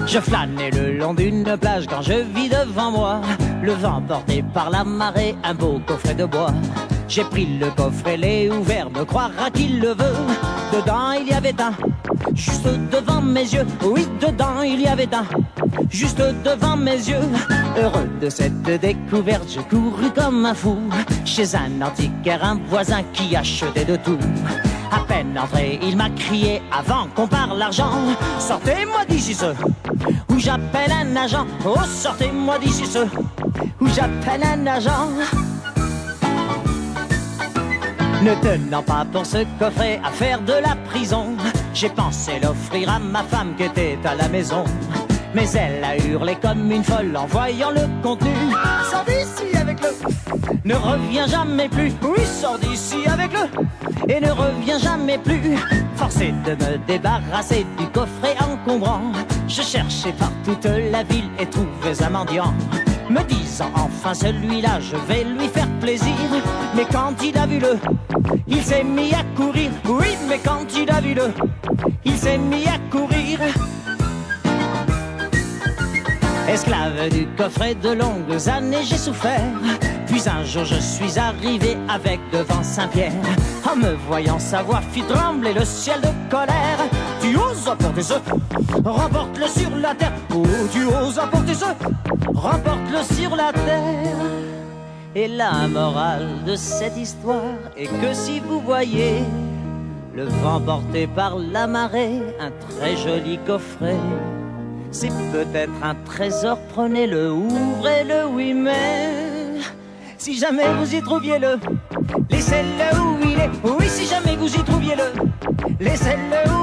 Je flânais le long d'une plage quand je vis devant moi le vent porté par la marée, un beau coffret de bois. J'ai pris le coffret, l'ai ouvert, me croira qu'il le veut. Dedans il y avait un, juste devant mes yeux. Oui, dedans il y avait un, juste devant mes yeux. Heureux de cette découverte, je courus comme un fou chez un antiquaire, un voisin qui achetait de tout. À peine entré, il m'a crié avant qu'on parle argent: sortez-moi d'ici ce, ou j'appelle un agent. Oh, sortez-moi d'ici ce, ou j'appelle un agent. Ne tenant pas pour ce coffret à faire de la prison, j'ai pensé l'offrir à ma femme qui était à la maison. Mais elle a hurlé comme une folle en voyant le contenu: sors d'ici avec le, ne reviens jamais plus. Oui, sors d'ici avec le, et ne reviens jamais plus. Forcé de me débarrasser du coffret encombrant, je cherchais par toute la ville et trouvais un mendiant, me disant enfin celui-là je vais lui faire plaisir. Mais quand il a vu le, il s'est mis à courir. Oui, mais quand il a vu le, il s'est mis à courir. Esclave du coffret de longues années j'ai souffert. Puis un jour je suis arrivé avec devant Saint-Pierre. En me voyant sa voix fit trembler le ciel de colère: tu oses apporter ce, remporte-le sur la terre. Oh, tu oses apporter ce, remporte-le sur la terre. Et la morale de cette histoire est que si vous voyez le vent porté par la marée, un très joli coffret, c'est peut-être un trésor, prenez-le, ouvrez-le, oui, mais si jamais vous y trouviez-le, laissez-le où il est. Oui, si jamais vous y trouviez-le, laissez-le où